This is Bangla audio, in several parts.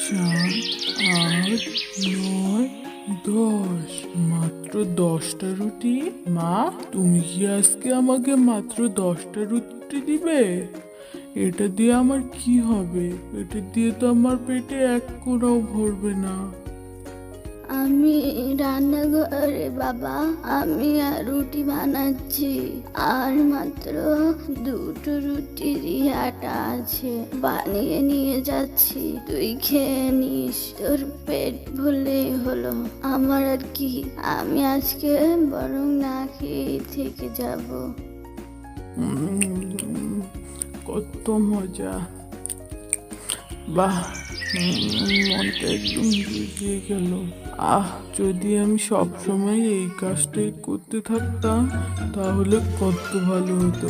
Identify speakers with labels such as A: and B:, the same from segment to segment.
A: সাত, আট, নয়, 10, মাত্র 10টা রুটি। মা, তুমি কি আজকে আমাকে মাত্র 10টা রুটি দিবে? এটা দিয়ে আমার কি হবে? এটা দিয়ে তো আমার পেটে এক কোণাও ভরবে না।
B: আমি রান্নাঘরে বাবা, আমি আর রুটি বানাচ্ছি। আর মাত্র 2টো রুটিরই আটা আছে, বানিয়ে নিয়ে যাচ্ছি, তুই খেয়ে নিস, তোর পেট ভরলেই হলো। আমার আর কি, আমি আজকে বরং না খেয়ে থেকে যাব।
A: উম, কত মজা! বাহ, মনটা একদম জুড়িয়ে গেল। যদি আমি সব সময় এই কাজটাই করতে থাকতাম তাহলে কত ভালো হতো।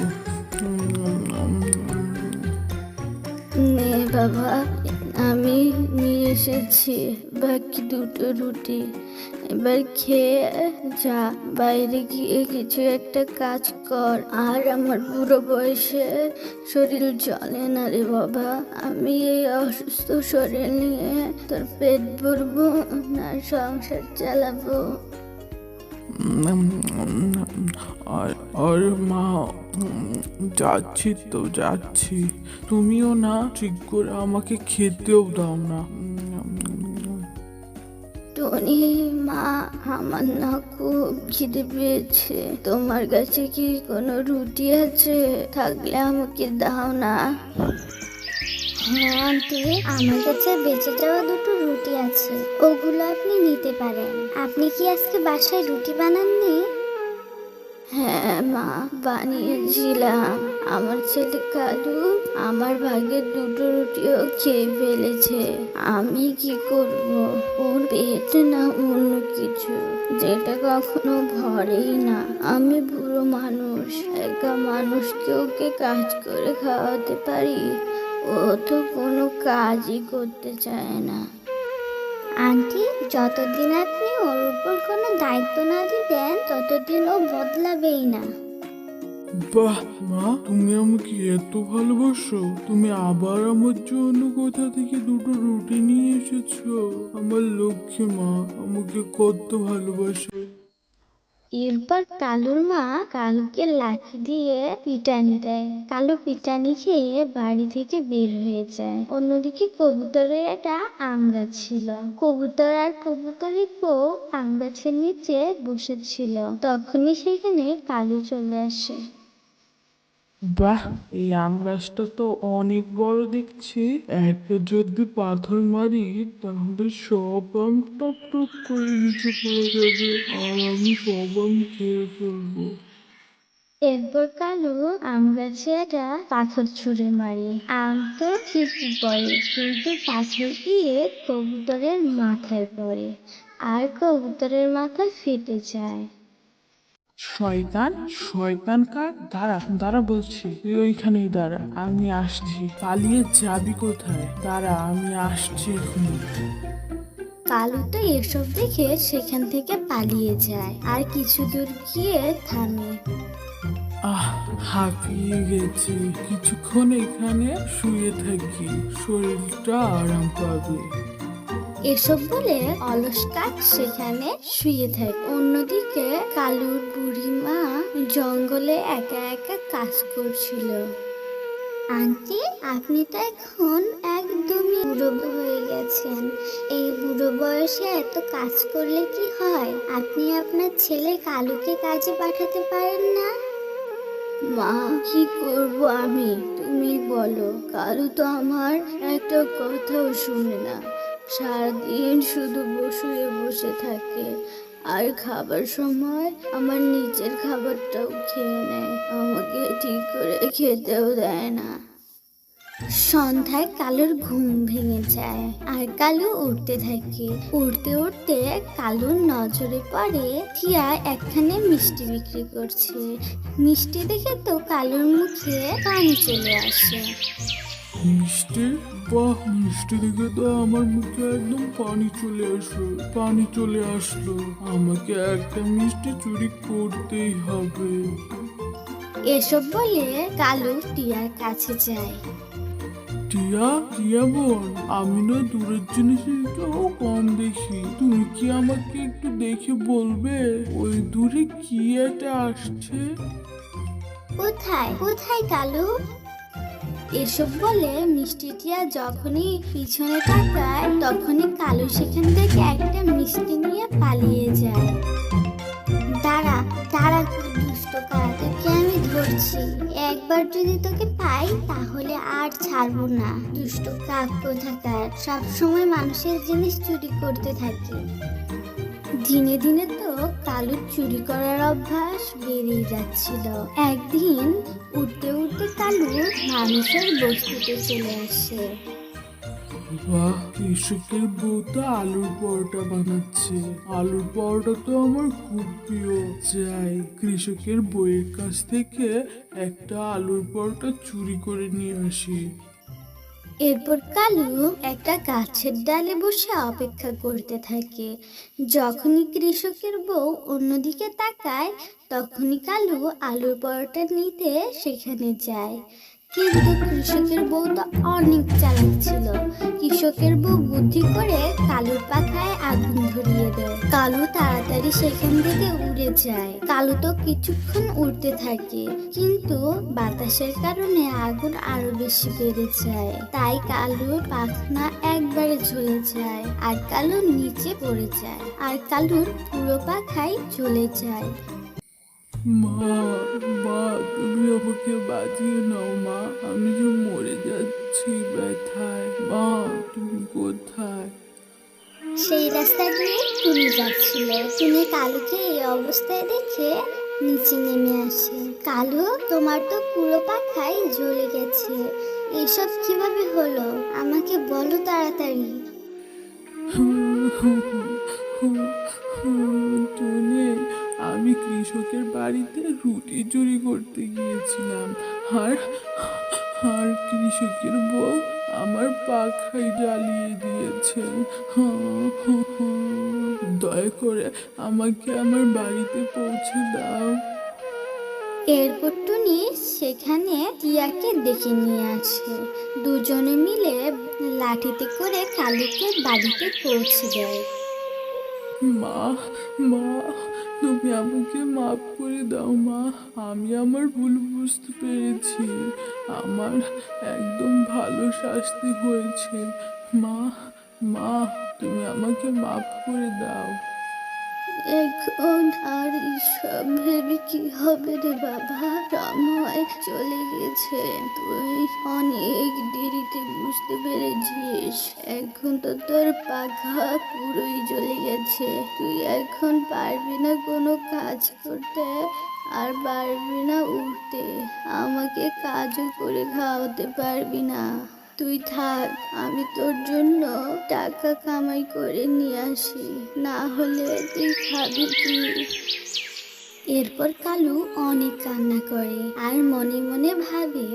B: নে বাবা, আমি নিয়ে এসেছি বাকি 2টো রুটি। এবার খেয়ে যা, বাইরে গিয়ে কিছু একটা কাজ কর। আর আমার বুড়ো বয়সে শরীর চলে না রে বাবা। আমি এই অসুস্থ শরীর নিয়ে তোর পেট ভরবো না সংসার চালাবো?
A: আর আর মা, যাচ্ছি তো যাচ্ছি, তুমিও না ঠিক করে আমাকে খেতেও দাও না।
B: টনি মা, আমার না খুব খিদে পেয়েছে। তোমার কাছে কি কোনো রুটি আছে? থাকলে আমাকে দাও না।
C: হ্যাঁ আন্টি, আমার কাছে বেঁচে যাওয়া 2টো রুটি আছে, ওগুলো আপনি নিতে পারেন। আপনি কি আজকে বাসায় রুটি বানাননি?
B: হ্যাঁ মা, বানিয়েছিলাম। আমার ছেলে কালু আমার ভাগের 2টো রুটিও খেয়ে ফেলেছে। আমি কি করব? ওর পেট না অন্য কিছু, যেটা কখনো ভরেই না। আমি বুড়ো মানুষ, একা মানুষকে ওকে কাজ করে খাওয়াতে পারি? ও তো কোনো কাজই করতে চায় না।
C: আন্টি, যতদিন আপনি ওর উপর কোনো দায়িত্ব না দিবেন ততদিন ও বদলাবেই না।
A: বাহ মা, তুমি আমাকে এত ভালোবাসো? তুমি আবার আমার জন্য কোথা থেকে 2টো রুটি নিয়ে এসেছো? আমার লক্ষ্মী মা আমাকে কত ভালোবাসে।
C: এরপর কালুর মা কালুকে লাঠি দিয়ে পিটানি দেয়। কালু পিটানি খেয়ে বাড়ি থেকে বের হয়ে যায়। অন্যদিকে কবুতরের একটা আম গাছ ছিল। কবুতর আর কবুতরের বউ আম গাছের নিচে বসেছিল। তখনই সেখানে কালু চলে আসে।
A: বাহ, এই আম গাছটা তো অনেক বড় দেখছি। একটা যদি পাথর মারি তাহলে সব আম টপ টপ করে নিচে পড়ে যাবে আর আমি সব আম খেয়ে ফেলবো।
C: এরপর কালু আম গাছে একটা পাথর ছুঁড়ে মারে। আম তো ছিটকে পড়ে, কিন্তু পাথর গিয়ে কবুতরের মাথায় পড়ে আর কবুতরের মাথা ফেটে যায়।
A: শয়তান, শয়তান কার? দাঁড়া দাঁড়া বলছি, তুই ওইখানেই দাঁড়া, আমি আসছি। পালিয়ে যাবি কোথায়? দাঁড়া, আমি আসছি এখনই।
C: কালু তো এসব দেখে সেখান থেকে পালিয়ে যায় আর কিছু দূর গিয়ে থামে।
A: হাঁপিয়ে গেছি, কিছুক্ষণ এখানে শুয়ে থাকি, শরীরটা আরাম পাবে।
C: এসব বলে অলস কাক সেখানে শুয়ে থাকে। অন্যদিকে কালুর বুড়ি মা জঙ্গলে একা একা কাজ করছিল। আন্টি, আপনি তো এখন একদমই বুড়ো হয়ে গেছেন। এই বুড়ো বয়সে এত কাজ করলে কি হয়? আপনি আপনার ছেলে কালুকে কাজে পাঠাতে পারেন না?
B: মা, কি করব আমি? তুমি বলো। কালু তো আমার একটা কথাও শুনে না, সারাদিন শুধু শুয়ে বসে থাকে। আর খাবার সময় আমার নিজের খাবারটাও খেয়ে নেয়, আমাকে ঠিক করে খেতেও দেয় না।
C: সন্ধ্যায় কালুর ঘুম ভেঙে যায় আর কালু উঠতে থাকে। উঠতে উঠতে কালুর নজরে পড়ে টিয়া একখানে মিষ্টি বিক্রি করছে। মিষ্টি দেখে তো কালুর মুখে পানি চলে আসে।
A: মিষ্টি? বাহ, মিষ্টি দেখে তো আমার মুখে একদম পানি চলে আসলো। আমাকে একটা মিষ্টি চুরি করতেই হবে।
C: এসব বলে কালু টিয়ার কাছে যায়।
A: টিয়া টিয়া বোন, আমি না দূরের জিনিসের একটু কম দেখি। তুমি কি আমাকে একটু দেখে বলবে ওই দূরে কি একটা আসছে?
C: কোথায় কোথায় কালু? এসব বলে মিষ্টি টিয়া যখনই পিছনে তাকায় তখনই কালু সেখান থেকে একটা মিষ্টি নিয়ে পালিয়ে যায়। দাঁড়া দাঁড়া তুই দুষ্ট কাক, তোকে আমি ধরছি। একবার যদি তোকে পাই তাহলে আর ছাড়বো না। দুষ্ট কাক কোথাকার, সবসময় মানুষের জিনিস চুরি করতে থাকে। দিনে দিনে তো কালুর চুরি করার অভ্যাস বেড়েই যাচ্ছিল। একদিন উঠতে উঠতে কালু মানুষের বস্তিতে চলে আসে।
A: বাহ, কৃষকের বউ তো আলুর পরোটা বানাচ্ছে। আলুর পরোটা তো আমার খুব প্রিয়। যাই কৃষকের বউয়ের কাছ থেকে একটা আলুর পরোটা চুরি করে নিয়ে আসি।
C: এরপর কালু একটা গাছের ডালে বসে অপেক্ষা করতে থাকে। যখনই কৃষকের বউ অন্যদিকে তাকায় তখনই কালু আলুর পরোটা নিতে সেখানে যায়। কিন্তু কৃষকের বউ তো অনেক চালাক ছিল। কৃষকের বউ বুদ্ধি করে কালুর পাখায় আগুন ধরিয়ে দেয়। কালু তাড়াতাড়ি সেখান থেকে উড়ে যায়। কালু তো কিছুক্ষণ উড়তে থাকে, কিন্তু বাতাসের কারণে আগুন আরো বেশি বেড়ে যায়। তাই কালুর পাখনা একবারে ঝুলে যায় আর কালু নিচে পড়ে যায় আর কালুর পুরো পাখাই জ্বলে যায়।
A: মা, মা, তুমি আমাকে বাঁচিয়ে নাও মা, আমি যে মরে যাচ্ছি ব্যথায়। মা, তুমি কোথায়?
C: সেই রাস্তা দিয়ে টুনি যাচ্ছিল। টুনি কালুকে এই অবস্থায় দেখে নিচে নেমে আসে। কালু, তোমার তো পুরো পাখাই জ্বলে গেছে, এসব কিভাবে হলো আমাকে বলো তাড়াতাড়ি।
A: টুনি, আমি কৃষকের বাড়িতে রুটি চুরি করতে গিয়েছিলাম, আর আর কৃষকের বউ আমার পাখায় জ্বালিয়ে দিয়েছে। দয়া করে আমাকে আমার বাড়িতে পৌঁছে দাও।
C: এরপর টুনি সেখানে টিয়াকে ডেকে নিয়ে আসে। দুজনে মিলে লাঠিতে করে কালুকে বাড়িতে পৌঁছে দেয়।
A: মা, মা, তুমি আমাকে মাফ করে দাও মা, আমি আমার ভুল বুঝতে পেরেছি। আমার একদম ভালো শাস্তি হয়েছে। মা, মা, তুমি আমাকে মাফ করে দাও।
C: এখন আর এসব ভেবে কি হবে রে বাবা, সময় চলে গেছে। তুই অনেক দেরিতে বুঝতে পেরেছিস। এখন তো তোর পাখা পুরোই জ্বলে গেছে। তুই এখন পারবি না কোনো কাজ করতে, আর পারবি না উঠতে। আমাকে কাজও করে খাওয়াতে পারবি না। তুই থাক, আমি তোর জন্য টাকা কামাই করে নিয়ে আসি, না হলে তুই খাবি কি? এরপর কালু অনেক কান্না করে আর মনে মনে ভাবে,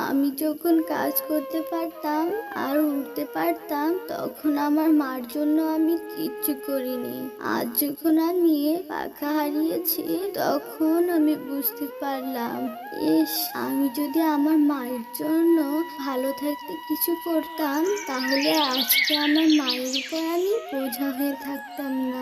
C: আমি যখন কাজ করতে পারতাম আর উঠতে পারতাম তখন আমার মার জন্য আমি কিচ্ছু করিনি। আজ যখন আমি পাখা হারিয়েছি তখন আমি বুঝতে পারলাম, ইস, আমি যদি আমার মায়ের জন্য ভালো থাকতে কিছু করতাম তাহলে আজকে আমার মায়ের উপর আমি বোঝা হয়ে থাকতাম না।